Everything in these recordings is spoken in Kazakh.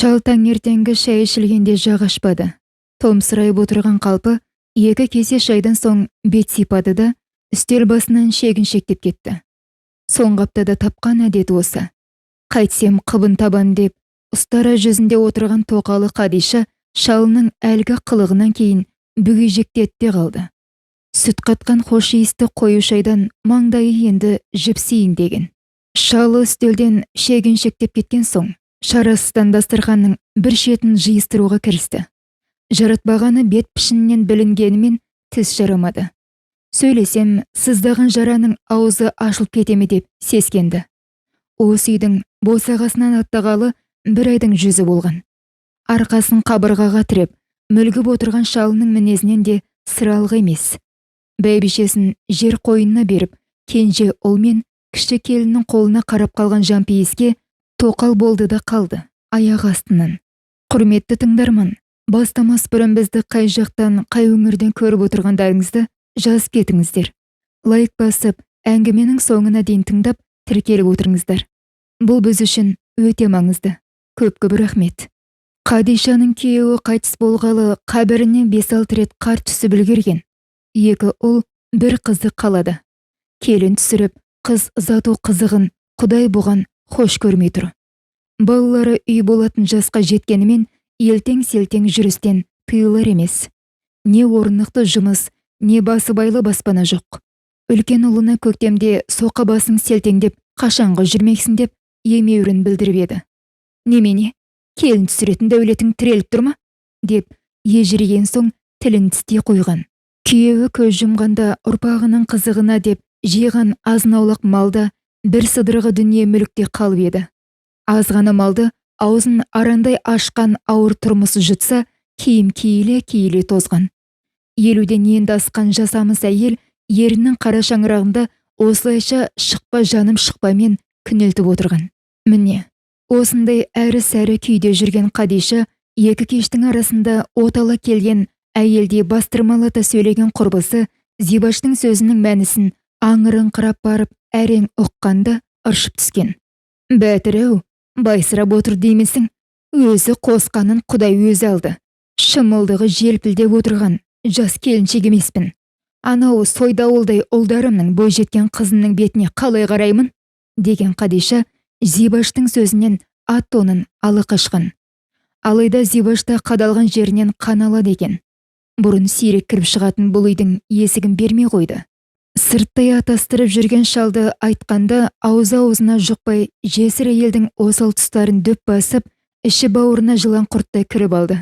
Шал таңертеңгі шай ішілгенде жақ ашпады. Томсырайып отырған қалпы, екі кесе шайдан соң бет сипады да, үстел басынан шегіншектеп кетті. Соңғы аптада тапқан әдеті осы. Қайтсем қыбын табан деп, ұстара жүзінде отырған тоқалы Қадиша шалының әлгі қылығынан кейін бүгежектетте қалды. Сүт қатқан хош иісті қою шайдан маңдайы енді жіпсейін деген. Шалы үстелден шегіншектеп кеткен соң, шарасыздан дастарханның бір шетін жиыстыруға кірісті. Жаратпағаны бет пішінінен білінгенімен тіс жарамады. Сөйлесем, сыздаған жараның аузы ашылып кетеме деп сескенді. Осы үйдің босағасынан аттағалы бір айдың жүзі болған. Арқасын қабырғаға тіреп, мүлгіп отырған шалының мінезінен де сыралғы емес. Бәйбішесін жер қойнына беріп, кенже ұл мен кіші келіннің қолына қарап қалған Жампейіске тоқал болды да қалды, аяқ астынан. Құрметті тыңдарман, бастамас бұрын бізді қай жақтан, қай өңірден көріп отырғандарыңызды жазып кетіңіздер. Лайк басып, әңгіменің соңына дейін тыңдап, тіркеліп отырыңыздар. Бұл біз үшін өте маңызды. Көп рахмет. Қадишаның күйеуі қайтыс болғалы қабіріне 5-6 рет қар түсіп үлгерген. 2 ұл, 1 қызы қалады. Келін түсіріп, қыз ұзату қызығын Құдай бұған хош көрмей тұр. Балалары үй болатын жасқа жеткенімен елтең-селтең жүрістен тыйылар емес. Не орнықты жұмыс, не басыбайлы баспана жоқ. Үлкен ұлына көктемде соқа басың селтеңдеп, қашанғы жүрмексің деп емеурін білдіріп еді. Немене, келін түсіретін дәулетің тіреліп тұрма? Деп ежіреген соң тілін тістей қойған. Күйеуі көз жұмғанда ұрпағының қызығына деп жиған азын-аулақ малда бір сыдырғы дүние мүлікте қалып еді. Аз ғана малды аузын арандай ашқан ауыр тұрмысы жұтса, киім киіле тозған. 50-ден енді асқан жасамыс әйел ерінің қара шаңырағында осылайша шықпа жаным шықпамен күнелтіп отырған. Міне, осындай әрі-сәрі күйде жүрген Қадиша екі кештің арасында отала келген әйелде бастырмалата сөйлеген құрбысы Зибаштың сөзінің мәнісін аңырыңқырап барып әрең ұққанда ыршып түскен. Бәтір-ау, байсырап отыр деймісің? Өзі қосқанын Құдай өзі алды. Шымылдығы желпілдеп отырған жас келіншек емеспін. Анау сойдауылдай ұлдарымның бойжеткен қызының бетіне қалай қараймын? Деген Қадиша Зибаштың сөзінен ат-тонын алы қашқан. Алайда Зибашта қадалған жерінен қан алады екен. Бұрын сирек кіріп шығатын бұл үйдің есігін бермей қойды. Сырттай атастырып жүрген шалды айтқанда аузына жұқпай жесір әйелдің осал тұстарын дөп басып, іші бауырына жылан құрттай кіріп алды.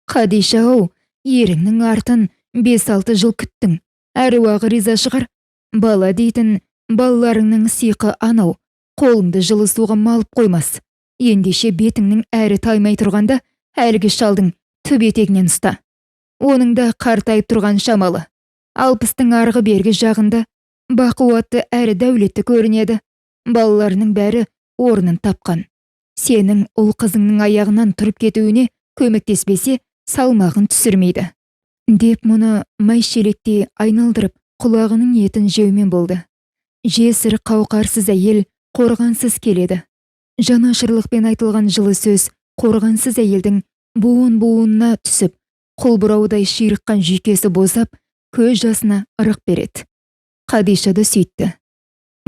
Қадиша-ау, еріңнің артын 5-6 жыл күттің. Әруағы риза шығар. Бала дейтін балаларыңның сиқы анау, қолыңды жылы суға малып қоймас. Ендеше бетіңнің әрі таймай тұрғанда әлгі шалдың түп етегінен ұста. Оның да қартайып тұрған шамалы. 60-тың арғы бергі жағында бақуатты әрі дәулетті көрінеді. Балаларының бәрі орнын тапқан. Сенің ұл қызыңның аяғынан тұрып кетуіне көмектеспесе, салмағын түсірмейді. Деп мұны майшелектей айналдырып, құлағының етін жеумен болды. Жесір қауқарсыз әйел қорғансыз келеді. Жанашырлықпен айтылған жылы сөз қорғансыз әйелдің буын-буынына түсіп, құлбыраудай ширыққан жүйкесі бозап, көз жасына ырық береді. Қадиша да сөйтті.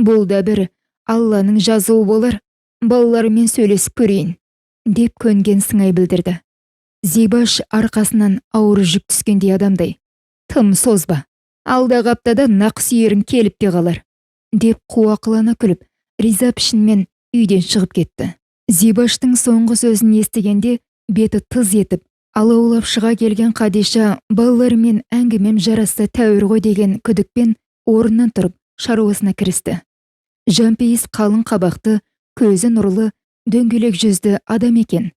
Бұл да бір Алланың жазуы болар, балаларымен сөйлесіп көрейін, деп көнген сыңай білдірді. Зибаш арқасынан ауыр жүк түскендей адамдай. Тым созба, алдағы аптада нақ сүйерің келіп те қалар, деп қуақылана күліп, риза пішінмен үйден шығып кетті. Зибаштың соңғы сөзін естігенде беті тыз етіп, алаулап шыға келген Қадиша балаларымен әңгімем жарасса тәуір ғой деген күдікпен орнынан тұрып шаруасына кірісті. Жампейіс қалың қабақты, көзі нұрлы, дөңгелек жүзді адам екен.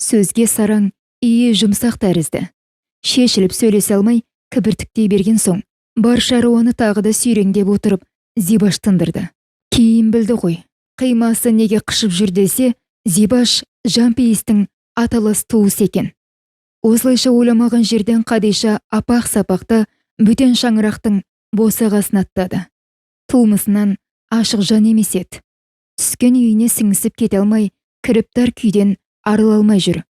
Сөзге сараң, ие жұмсақ тәрізді. Шешіліп сөйлесе алмай, кібіртіктей берген соң, бар шаруаны тағы да сүйреңдеп отырып, Зибаш тындырды. Кейін білді ғой, қимасы неге қышып жүр десе, Зибаш Жампейістің аталас туыс екен. Осылайша ойламаған жерден Қадиша апақ-сапақта бөтен шаңырақтың босағасын аттады. Тумысынан ашық жан емес еді. Түскен үйіне сіңісіп кете алмай, кіріптар күйден арыла алмай жүр.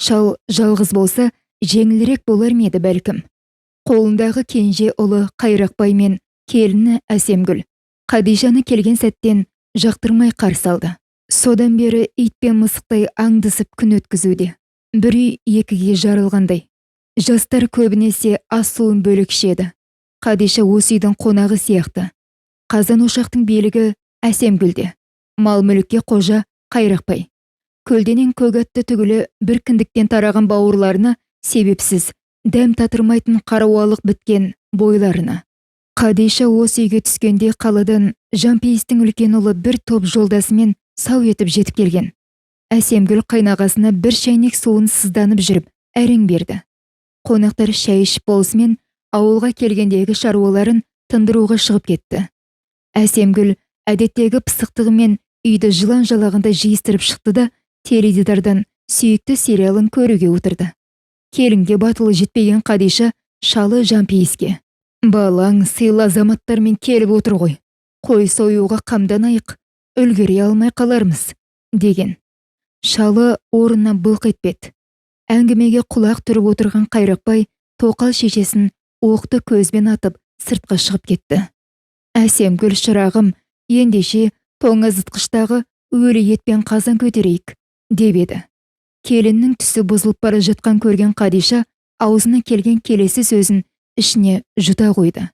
Шал жалғыз болса, жеңілірек болар ма еді бәлкім. Қолындағы кенже ұлы Қайрақбай мен келіні Әсемгүл Қадишаны келген сәттен жақтырмай қарсы алды. Содан бері ит пен мысықтай аңдысып күн өткізуде. Бір үй екіге жарылғандай. Жастар көбінесе ас суын бөлек ішеді. Қадиша осы үйдің қонағы сияқты. Қазан ошақтың белгі Әсемгүлде. Мал мүлікке қожа Қайрақбай. Көлденең көк атты түгілі бір кіндіктен тараған бауырларына себепсіз дәм татырмайтын қарауалық біткен бойларына. Қадиша осы үйге түскенде қаладан Жампейістің үлкен ұлы бір топ жолдасымен сау етіп жетіп келген. Әсемгүл қайнағасына бір шайнек суын сызданып жүріп әрең берді. Қонақтар шай ішіп болысымен ауылға келгендегі шаруаларын тындыруға шығып кетті. Әсемгүл әдеттегі пысықтығымен үйді жылан жалағында жиыстырып шықты да теледидардан сүйікті сериалын көруге отырды. Келінге батылы жетпеген Қадиша шалы Жампейіске: «Балаң сыйлы азаматтармен келіп отыр ғой. Қой союға қамданайық, үлгере алмай қалармыз», деген. Шалы орнынан былқ етпеді. Әңгімеге құлақ түріп отырған Қайрақбай тоқал шешесін оқты көзбен атып сыртқа шығып кетті. «Әсемгүл шырағым, ендеше тоңазытқыштағы өлі етпен қазан көтерейік», деп еді. Келіннің түсі бұзылып бара жатқан көрген Қадиша аузына келген келесі сөзін ішіне жұта қойды.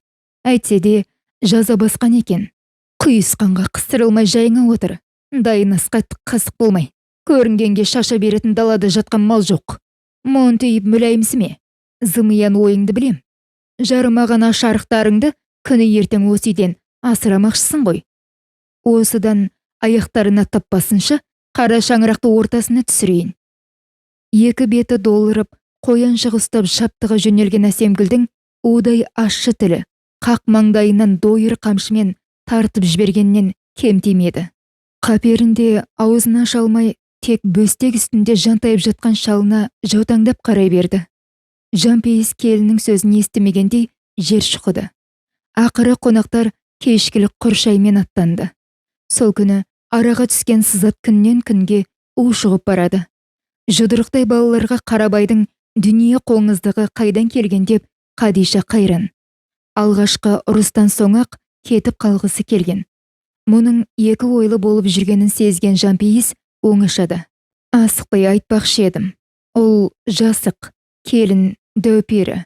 Әйтсе де жаза басқан екен. «Құйысқанға қыстырылмай жайыңа отыр. Дайын асқа қасық болмай. Көрінгенге шаша беретін далада жатқан мал жоқ. Монтүйіп мүләйімсіме. Зымиян ойыңды білем. Жарымаған ашарықтарыңды күні ертең осы үйден асырамақшысың ғой. Осыдан аяқтарына таппасынша қара шаңырақты ортасына түсірейін». Екі беті долырып, қояншық ұстап шаптыға жөнелген Әсемгүлдің удай ащы тілі қақ маңдайынан дойыр қамшымен тартып жібергеннен кем тимеді. Қаперінде аузына аша алмай, тек бөстек үстінде жантайып жатқан шалына жаутаңдап қарай берді. Жампейіс келінің сөзін естімегендей жер шұқыды. Ақыры қонақтар кешкілік құр шаймен аттанды. Сол күні араға түскен сызат күннен күнге ушығып барады. Жұдырықтай балаларға Қарабайдың дүние қоңыздығы қайдан келген деп Қадиша қайран. Алғашқы ұрыстан соң-ақ кетіп қалғысы келген. Мұның екі ойлы болып жүргенін сезген Жампейіс оңашады. «Асықпай айтпақшы едім. Ол жасық, келін дәупері.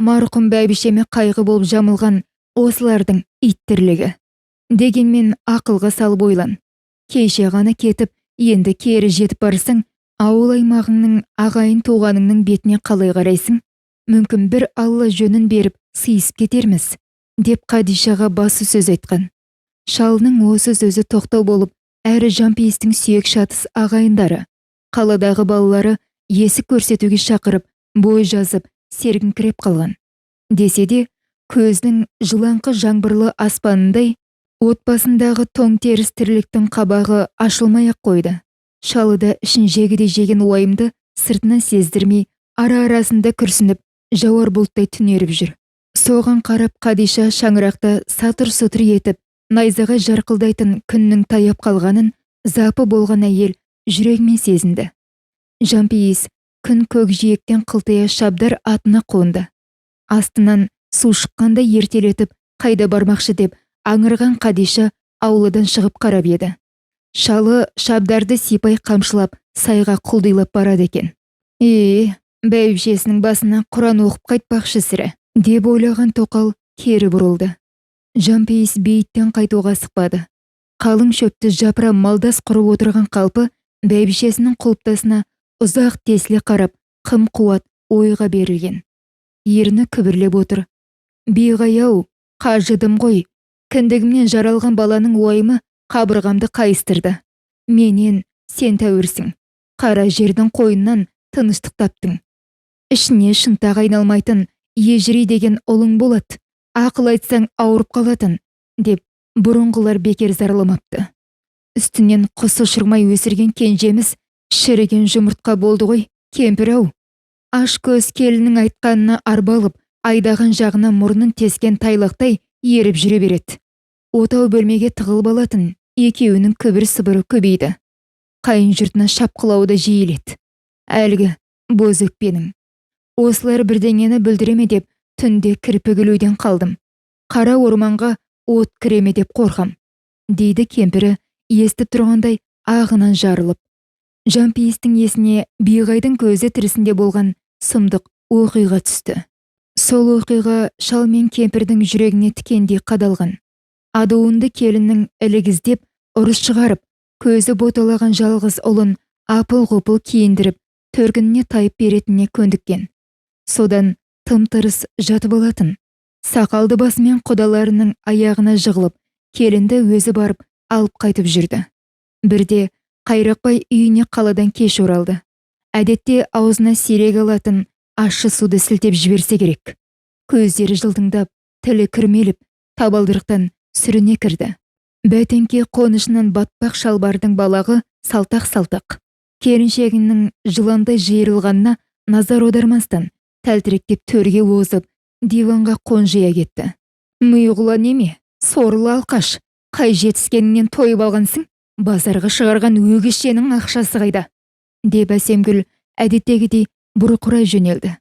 Марқұм бәйбішеме қайғы болып жамылған осылардың иттірлігі. Дегенмен ақылға салып ойлан. Кеше ғана кетіп, енді кері жетіп барсың, ауыл аймағыңның ағайын туғаныңның бетіне қалай қарайсың? Мүмкін бір Алла жөнін беріп сыйысып кетерміз», деп Қадишаға басы сөз айтқан. Шалының осы сөзі тоқтау болып, әрі Жампейістің сүйек шатыс ағайындары, қаладағы балалары есік көрсетуге шақырып, бой жазып, сергіңкіреп қалған. Десе де, көздің жылаңқы жаңбырлы аспанындай, отбасындағы тоң теріс тірліктің қабағы ашылмай-ақ қойды. Шалыда ішін жегідей жеген уайымды сыртынан сездірмей, ара-арасында күрсініп, жауар бұлттай түнеріп жүр. Соған қарап Қадиша шаңырақта сатыр-сұтыр етіп, найзағай жарқылдайтын күннің таяп қалғанын запы болған әйел жүрегімен сезінді. Жампейіс күн көкжиектен қылтия шабдар атына қонды. Астынан су шыққанда ертелетіп қайда бармақшы деп аңырған Қадиша ауладан шығып қарап еді. Шалы шабдарды сипай қамшылап сайға құлдилап барады екен. Бәйбішесінің басына Құран оқып қайтпақшы сірә, деп ойлаған тоқал кері бұрылды. Жампейіс бейіттен қайтуға асықпады. Қалың шөпті жапыра малдас құрып отырған қалпы бәйбішесінің құлыптасына ұзақ тесіле қарап, қым-қуат ойға берілген. Ерні күбірлеп отыр. «Биғай-ау, қажыдым ғой. Кіндігімнен жаралған баланың уайымы қабырғамды қайыстырды. Менен сен тәуірсің. Қара жердің қойыннан тыныштық таптың. Ішіне шынтақ айналмайтын ежірей деген ұлың болады. Ақыл айтсаң ауырып қалатын», деп бұрынғылар бекер зарламапты. Үстінен құс ұшырмай өсірген кенжеміз шіріген жұмыртқа болды ғой, кемпір-ау. Аш көз келінің айтқанына арбалып, айдаған жағына мұрнын тескен тайлақтай еріп жүре береді. Отау бөлмеге тығылып алатын екеуінің күбір-сыбыры көбейді. қайын жұртына шапқылауды жиілет. Әлгі боз өкпенің. Осылар бірдеңені бүлдіреме деп түнде кірпік ілуден қалдым. Қара орманға от кіреме деп қорқам, дейді кемпірі естіп тұрғандай ағынан жарылып. Жампейістің есіне биғайдың көзі тірісінде болған сұмдық оқиға түсті. Сол оқиға шал мен кемпірдің жүрегіне тікендей қадалған. Адуынды келіннің ілігіздеп ұрыс шығарып, көзі боталаған жалғыз ұлын апыл-ғұпыл киіндіріп, төркініне тайып беретініне көндіккен. Содан тым-тырыс жатып алатын. Сақалды басымен құдаларының аяғына жығылып, келінді өзі барып алып қайтып жүрді. Бірде Қайрақбай үйіне қаладан кеш оралды. Әдетте аузына сирек алатын ащы суды сілтеп жіберсе керек. Көздері жылтыңдап, тілі кірмеліп, табалдырықтан сүріне кірді. Бәтеңке қонышынан батпақ шалбардың балағы салтақ-салтақ. Келіншегінің жыландай жиырылғанына назар аудармастан тәлтіректеп төрге озып, диванға қонжия кетті. Миғұла неме, сорлы алқаш, қай жетіскеніңнен тойып алғансың? Базарға шығарған өгізшенің ақшасы қайда? Деп Әсемгүл әдеттегідей бұрқырай жөнелді.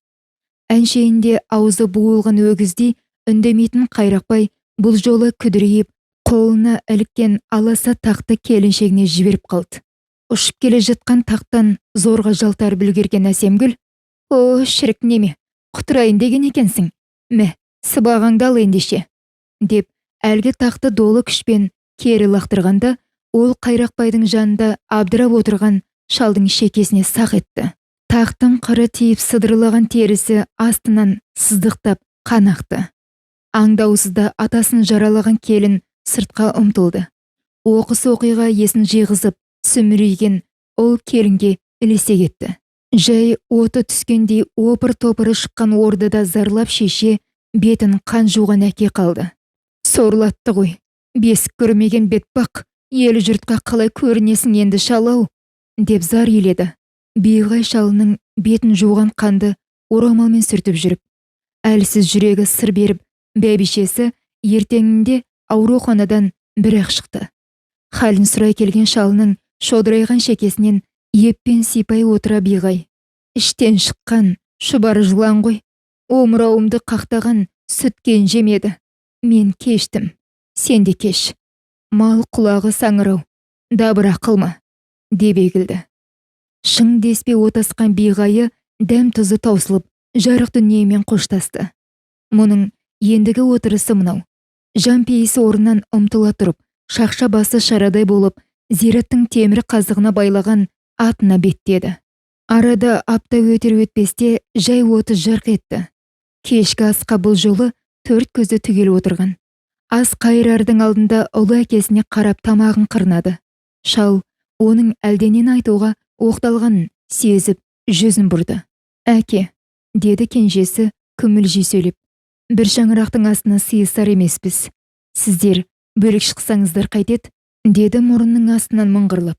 Әншейінде аузы буылған өгіздей үндемейтін Қайрақбай бұл жолы күдірейіп, қолына іліккен аласа тақты келіншегіне жіберіп қалды. Ұшып келе жатқан тақтан зорға жалтарып үлгерген Әсемгүл: «О, шірік неме, құтырайын деген екенсің. Мә, сыбағаңды ал ендеше», деп әлгі тақты долы күшпен кері лақтырғанда, ол Қайрақбайдың жанында абдырап отырған шалдың шекесіне сақ етті. Тақтың қыры тиіп сыдырлаған терісі астынан сыздықтап қан ақты. Аңдаусызда атасын жаралаған келін сыртқа ұмтылды. Оқыс оқиға есін жиғызып, сүмірейген ол келінге ілесе кетті. Жай оты түскендей опыр-топыры шыққан ордада зарлап шеше бетін қан жуған әке қалды. Сорлатты ғой, бесік көрмеген бетпақ, ел жұртқа қалай көрінесің енді шалау, деп зар еледі. Биғай шалының бетін жуған қанды орамалмен сүртіп жүріп, әлсіз жүрегі сыр беріп, бәйбішесі ертеңінде ауруханадан бір-ақ шықты. Халін сұрай келген шалының шодырайған шекесінен еппен сипай отыра Биғай: «Іштен шыққан шұбар жылан ғой, омырауымды қақтаған сүткен жемеді. Мен кештім, сен де кеш. Мал құлағы саңырау, дабыра қылма», деп егілді. Шың деспе отасқан Биғайы дәм тұзы таусылып, жарық дүниемен қоштасты. Мұның ендігі отырысы мынау. Жампейісі орнынан ұмтыла тұрып, шақша басы шарадай болып, зираттың темір қазығына байлаған атына беттеді. Арада апта өтер-өтпесте жай оты жарқ етті. Кешкі асқа бұл жолы 4 көзі түгел отырған. Ас қайырардың алдында ұлы әкесіне қарап тамағын қырнады. Шал оның әлденен айтуға оқталғанын сезіп жүзін бұрды. «Әке», деді кенжесі күмілжи сөйлеп, «бір шаңырақтың астына сыйысар емеспіз. Сіздер бөлік шықсаңыздар қайтет», деді мұрынның астынан мыңғырлап.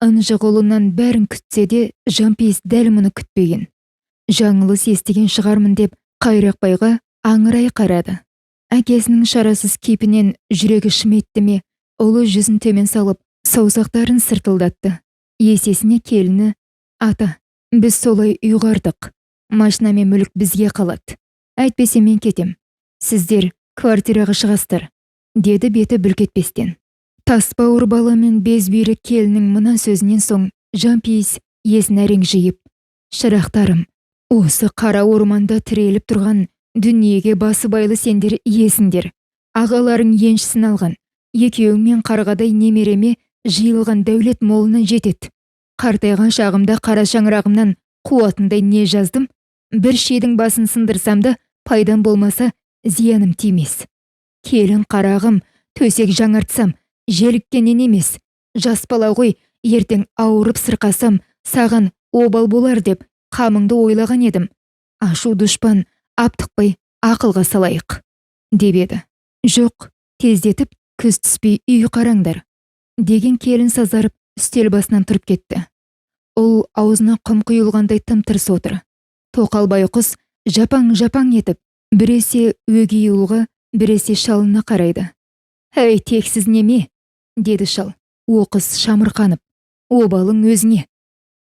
Ынжық ұлынан бәрін күтсе де, Жампейіс дәл мұны күтпеген. Жаңылыс естіген шығармын деп Қайрақбайға аңырай қарады. Әкесінің шарасыз кейпінен жүрегі шыметті ме, ұлы жүзін төмен салып, саусақтарын сыртылдатты. Есесіне келіні: «Ата, біз солай ұйғардық. Машина мен мүлік бізге қалады. Әйтпесе мен кетем. Сіздер квартираға шығастыр», деді беті бүлкетпестен. Таспауыр бала мен безбүйрек келінің мына сөзінен соң Жампейіс есін әрең жиып: «Шырақтарым, осы қара орманда тіреліп тұрған дүниеге басы байлы сендер иесіңдер. Ағаларың еншісін алған, екеуіңмен қарғадай немереме жиылған дәулет молына жетеді. Қартайған шағымда қара шаңырағымнан қуатындай не жаздым? Бір шейдің басын сындырсам да пайдам болмаса зияным тимес. Келін қарағым, төсек жаңартсам желіккеннен емес, жас бала ғой, ертең ауырып сырқасам саған обал болар деп қамыңды ойлаған едім. Ашу дұшпан аптықпай ақылға салайық», деп еді. «Жоқ, тездетіп күз түспей үй қараңдар», деген келін сазарып үстел басынан тұрып кетті. Ол аузына құм құйылғандай тым-тырс отыр. Тоқалбай құс жапаң-жапаң етіп, біресе өгей ұлға, біресе шалына қарайды. «Әй, тексіз неме», деді шал, оқыс шамырқанып. обалың өзіңе.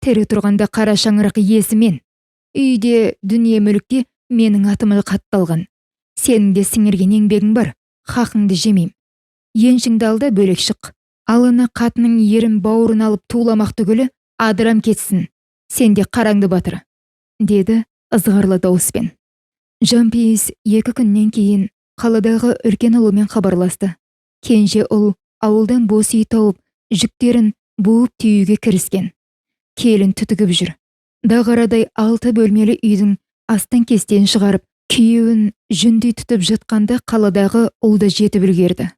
Тірі тұрғанда қара шаңырақ иесі мен. Үйде, дүние мүлікте менің атыма қатталған. Сенің де сіңірген еңбегің бар, хақыңды жемейм. Еншіңді ал да бөлек шық. Алына қатының ерін бауырын алып туламақ түгілі адырам кетсін. Сен де қараңды батыр, деді ызғарлы дауыспен. Жампейіс 2 күннен кейін қаладағы үлкен ұлымен хабарласты. Кенже ұл ауылдан бос үй тауып, жүктерін буып түйуге кіріскен. Келін түтігіп жүр. Дағарадай 6 бөлмелі үйдің астан кестен шығарып, күйеуін жүндей тұтып жатқанда қаладағы ұлды жетіп үлгерді.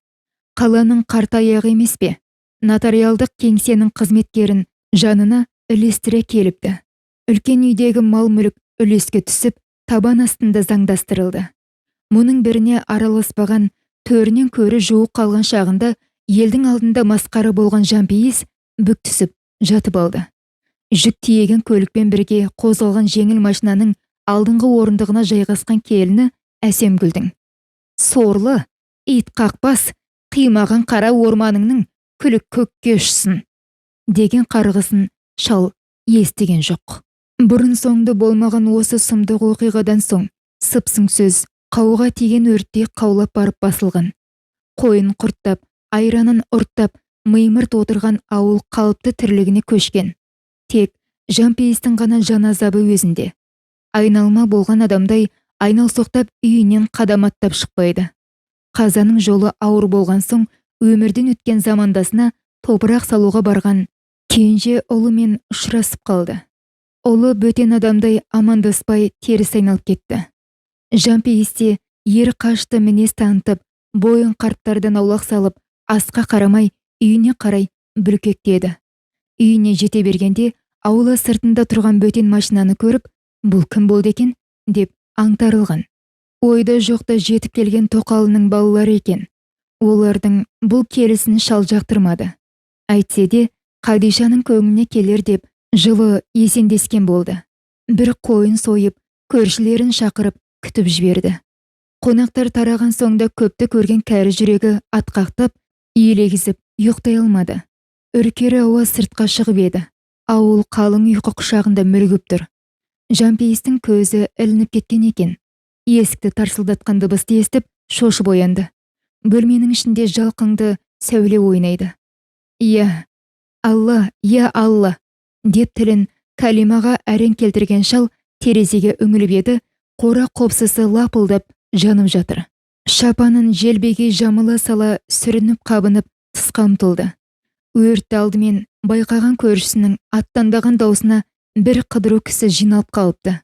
Қаланың қарт аяғы емес пе? Нотариалдық кеңсенің қызметкерін жанына үлестіре келіпті. Үлкен үйдегі мал-мүлік үлеске түсіп, табан астында заңдастырылды. Мұның біріне араласпаған, төрінен көрі жуық қалған шағында елдің алдында масқара болған Жампейіс бүк түсіп жатып алды. Жүк тиеген көлікпен бірге қозғалған жеңіл машинаның алдыңғы орындығына жайғасқан келіні Әсемгүлдің. Сорлы, ит қақпас, қимаған қара орманыңның күлік көкке ұшсын, деген қарғысын шал естіген жоқ. Бұрын соңды болмаған осы сұмдық оқиғадан соң сыпсың сөз қауға тиген өрттей қаулап барып басылған. Қойын құрттап, айранын ұрттап, мимырт отырған ауыл қалыпты тірлігіне көшкен. Тек Жампейістің ғана жан азабы өзінде. Айналма болған адамдай айналсоқтап үйінен қадаматтап шықпайды. Қазаның жолы ауыр болған соң өмірден өткен замандасына топырақ салуға барған кенже ұлымен ұшырасып қалды. Ұлы бөтен адамдай амандаспай теріс айналып кетті. Жампейісте ер қашты мінез танытып, бойын қарттардан аулақ салып, асқа қарамай үйіне қарай бүлкектеді. Үйіне жете бергенде аула сыртында тұрған бөтен машинаны көріп, бұл кім болды екен деп аңтарылған. Ойда жоқта жетіп келген тоқалының балалары екен. Олардың бұл келісін шал жақтырмады. Әйтсе де Қадишаның көңіліне келер деп жылы есендескен болды. Бір қойын сойып, көршілерін шақырып күтіп жіберді. Қонақтар тараған соңда көпті көрген кәрі жүрегі атқақтап, иелегізіп ұйықтай алмады. Үркері ауа сыртқа шығып еді. Ауыл қалың ұйқы құшағында мүлгіп тұр. Жампейістің көзі ілініп кеткен екен. Есікті тарсылдатқан дыбысты естіп, шошып оянды. Бөлменің ішінде жалқыңды сәуле ойнайды. «Я Алла, я Алла!» деп тілін кәлимаға әрең келтірген шал терезеге үңіліп еді, қора қопсысы лапылдап жанып жатыр. Шапанын желбегей жамыла сала сүрініп қабынып тысқа ұмтылды. Өртті алдымен байқаған көршісінің аттандаған даусына бір қыдыру кісі жиналып қалыпты.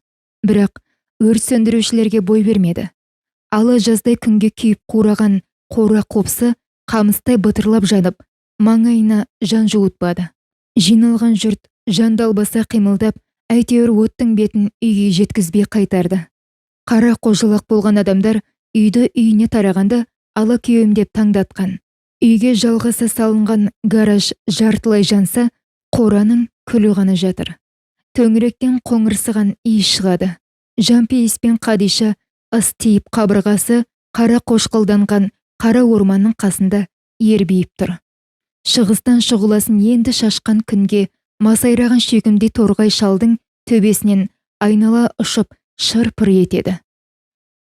Бірақ өрт сөндірушілерге бой бермеді. Ала жаздай күнге күйіп қураған қора қопсы қамыстай бытырлап жанып, маңайына жан жуытпады. Жиналған жұрт жандалбаса қимылдап, әйтеуір оттың бетін үйге жеткізбей қайтарды. Қара қожалақ болған адамдар үйді үйіне тарағанда ала күйеуім деп таңдатқан. Үйге жалғаса салынған гараж жартылай жанса, қораның күлі ғана жатыр. Төңіректен қоңырсыған иіс шығады. Жампейіс пен Қадиша ыс тиіп қабырғасы қара қошқылданған қара орманның қасында ербейіп тұр. Шығыстан шұғыласын енді шашқан күнге масайраған шүйкімдей торғай шалдың төбесінен айнала ұшып шыр-пыр етеді.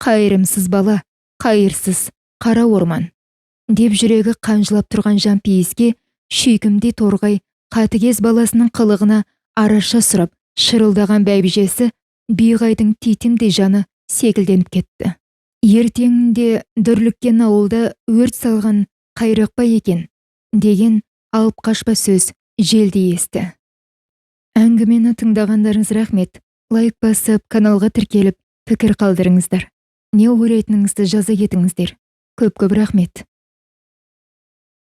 «Қайырымсыз бала, қайырсыз қара орман!» деп жүрегі қанжылап тұрған Жампейіске шүйкімдей торғай қатыгез баласының қылығына араша сұрап шырылдаған бәйбішесі биғайдың титімдей жаны секілденіп кетті. Ертеңінде дүрліккен ауылда өрт салған қайрақпа екен деген алып қашпа сөз желдей есті. Әңгімені тыңдағандарыңыз рахмет. Лайк басып, каналға тіркеліп, пікір қалдырыңыздар. Не ойлайтыныңызды жаза кетіңіздер. Көп-көп рахмет.